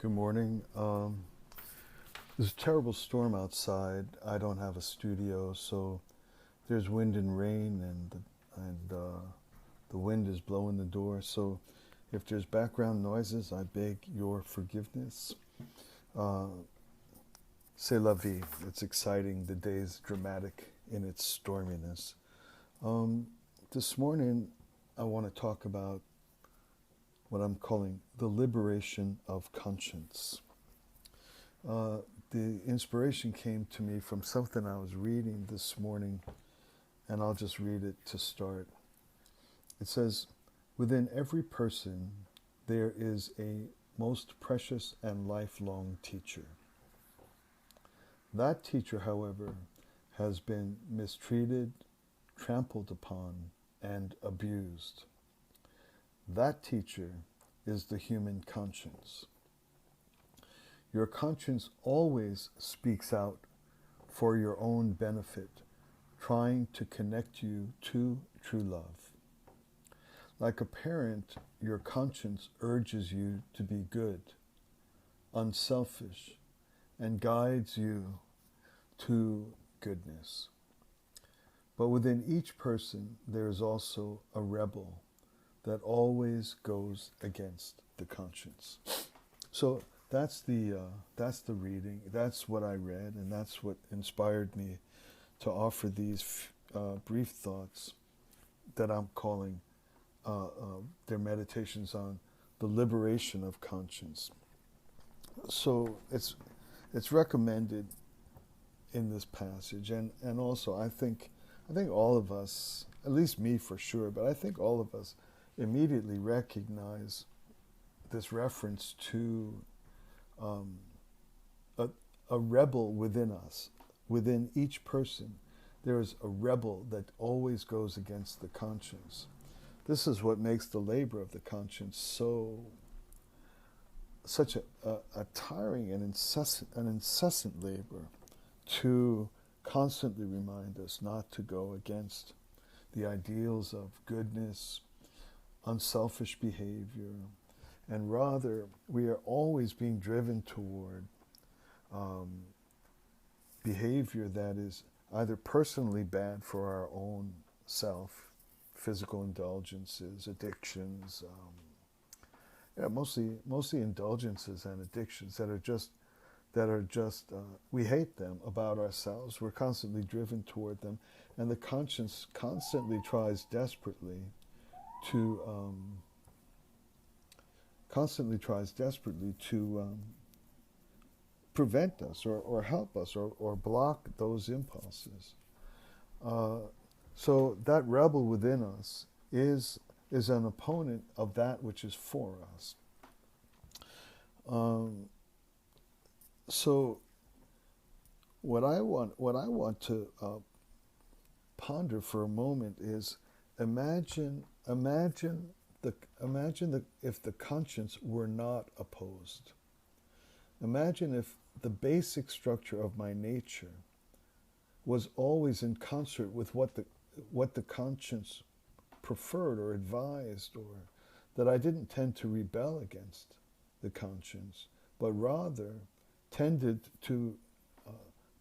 Good morning. There's a terrible storm outside. I don't have a studio, so there's wind and rain, and the wind is blowing the door. So if there's background noises, I beg your forgiveness. Uh, C'est la vie. It's exciting. The day is dramatic in its storminess. Um, this morning, I want to talk about what I'm calling the liberation of conscience. Uh, the inspiration came to me from something I was reading this morning, and I'll just read it to start. It says, "Within every person there is a most precious and lifelong teacher. That teacher, however, has been mistreated, trampled upon, and abused. That teacher is the human conscience. Your conscience always speaks out for your own benefit, trying to connect you to true love. Like a parent, your conscience urges you to be good, unselfish, and guides you to goodness. But within each person, there is also a rebel that always goes against the conscience." So that's the reading. That's what I read, and that's what inspired me to offer these brief thoughts that I'm calling their meditations on the liberation of conscience. So it's recommended in this passage, and also I think all of us, at least me for sure, but I think all of us immediately recognize this reference to a rebel within us. Within each person, there is a rebel that always goes against the conscience. This is what makes the labor of the conscience such a tiring and incessant labor, to constantly remind us not to go against the ideals of goodness, unselfish behavior, and rather we are always being driven toward behavior that is either personally bad for our own self, physical indulgences, addictions, mostly indulgences and addictions that are just we hate them about ourselves. We're constantly driven toward them, and the conscience constantly tries desperately to prevent us or help us or block those impulses. So that rebel within us is an opponent of that which is for us. So what I want to ponder for a moment is imagine if the conscience were not opposed. Imagine if the basic structure of my nature was always in concert with what the conscience preferred or advised, or that I didn't tend to rebel against the conscience, but rather tended to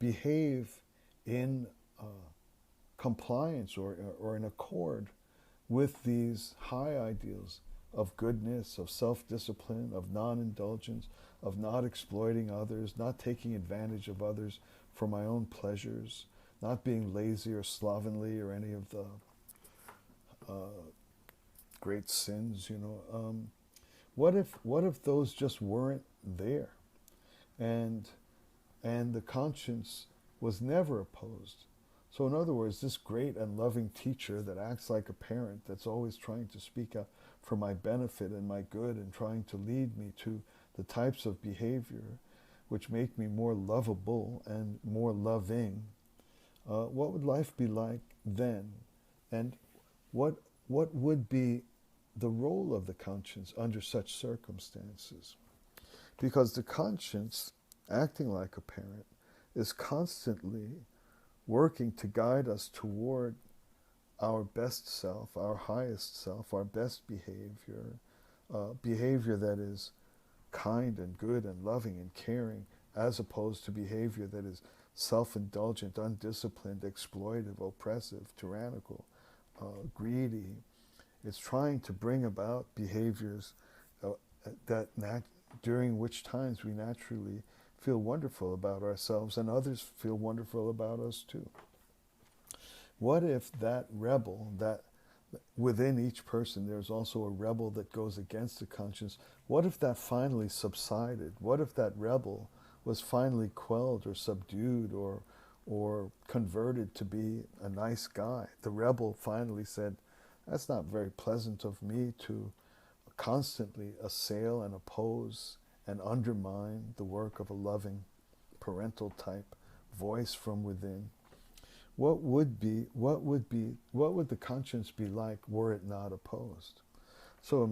behave in compliance or in accord with these high ideals of goodness, of self-discipline, of non-indulgence, of not exploiting others, not taking advantage of others for my own pleasures, not being lazy or slovenly or any of the great sins, What if those just weren't there, and the conscience was never opposed? So in other words, this great and loving teacher that acts like a parent, that's always trying to speak out for my benefit and my good, and trying to lead me to the types of behavior which make me more lovable and more loving, what would life be like then? And what would be the role of the conscience under such circumstances? Because the conscience, acting like a parent, is constantly working to guide us toward our best self, our highest self, our best behavior, behavior that is kind and good and loving and caring, as opposed to behavior that is self-indulgent, undisciplined, exploitive, oppressive, tyrannical, greedy. It's trying to bring about behaviors during which times we naturally feel wonderful about ourselves and others feel wonderful about us too. What if that rebel, that within each person there's also a rebel that goes against the conscience, what if that finally subsided? What if that rebel was finally quelled or subdued or converted to be a nice guy? The rebel finally said, that's not very pleasant of me to constantly assail and oppose and undermine the work of a loving parental type voice from within. What would the conscience be like were it not opposed? So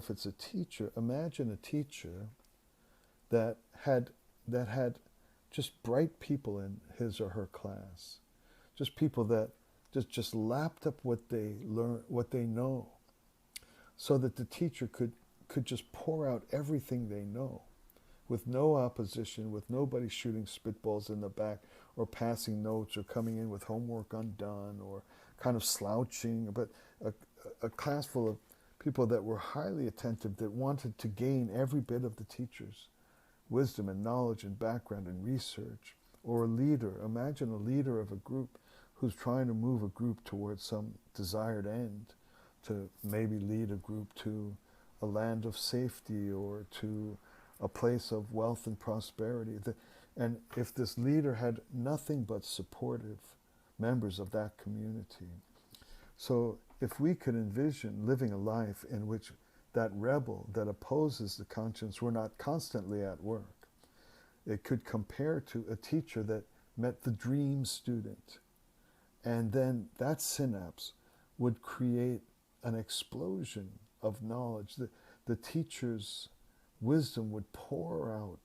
if it's a teacher, imagine a teacher that had just bright people in his or her class, just people that just lapped up what they learn, what they know, so that the teacher could just pour out everything they know, with no opposition, with nobody shooting spitballs in the back or passing notes or coming in with homework undone or kind of slouching, but a class full of people that were highly attentive, that wanted to gain every bit of the teacher's wisdom and knowledge and background and research. Or a leader, imagine a leader of a group who's trying to move a group towards some desired end, to maybe lead a group to a land of safety or to a place of wealth and prosperity. And if this leader had nothing but supportive members of that community. So if we could envision living a life in which that rebel that opposes the conscience were not constantly at work, it could compare to a teacher that met the dream student. And then that synapse would create an explosion of knowledge. The teacher's wisdom would pour out.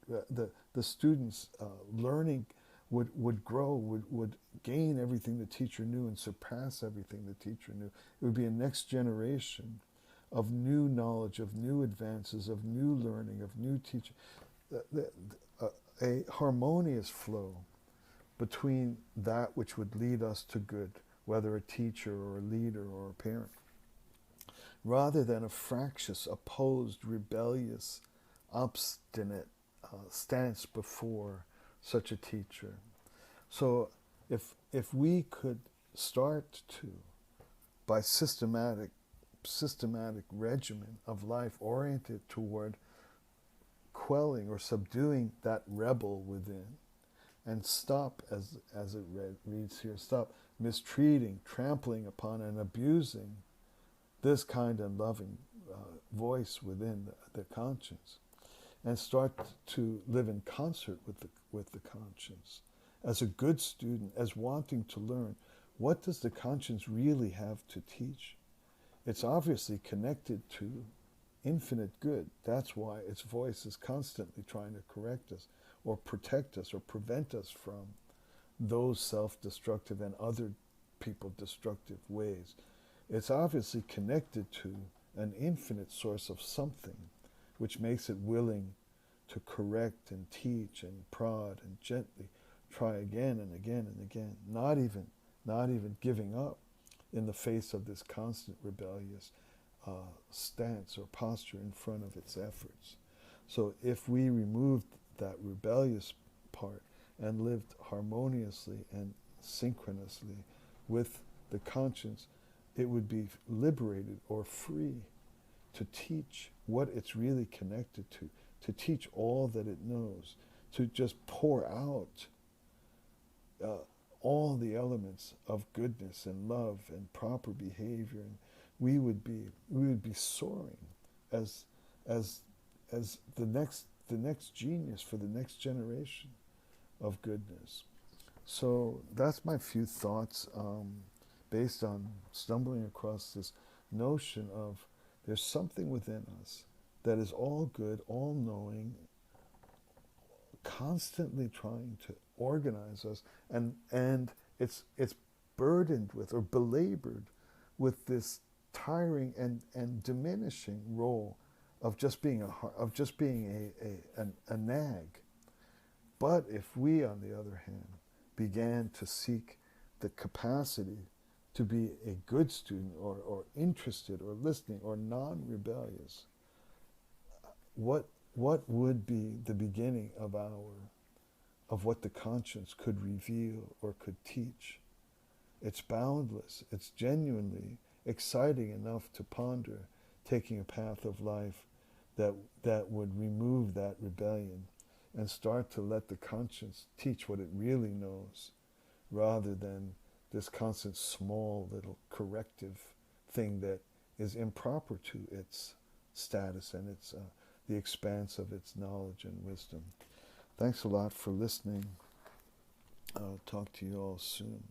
The student's learning would grow, would gain everything the teacher knew and surpass everything the teacher knew. It would be a next generation of new knowledge, of new advances, of new learning, of new teaching. A harmonious flow between that which would lead us to good, whether a teacher or a leader or a parent, rather than a fractious, opposed, rebellious, obstinate stance before such a teacher. So if we could start to, by systematic regimen of life oriented toward quelling or subduing that rebel within, and stop, as it reads here, stop mistreating, trampling upon, and abusing this kind and loving voice within the conscience, and start to live in concert with the conscience, as a good student, as wanting to learn. What does the conscience really have to teach? It's obviously connected to infinite good. That's why its voice is constantly trying to correct us or protect us or prevent us from those self-destructive and other people destructive ways. It's obviously connected to an infinite source of something which makes it willing to correct and teach and prod and gently try again and again and again, not even giving up in the face of this constant rebellious stance or posture in front of its efforts. So if we removed that rebellious part and lived harmoniously and synchronously with the conscience, it would be liberated or free to teach what it's really connected to teach all that it knows, to just pour out all the elements of goodness and love and proper behavior, and we would be soaring as the next genius for the next generation of goodness. So that's my few thoughts based on stumbling across this notion of there's something within us that is all good, all knowing, constantly trying to organize us, and it's burdened with or belabored with this tiring and diminishing role of just being a nag. But if we, on the other hand, began to seek the capacity to be a good student, or interested, or listening, or non-rebellious, what would be the beginning of what the conscience could reveal or could teach? It's boundless. It's genuinely exciting enough to ponder taking a path of life that would remove that rebellion and start to let the conscience teach what it really knows, rather than this constant small little corrective thing that is improper to its status and its the expanse of its knowledge and wisdom. Thanks a lot for listening. I'll talk to you all soon.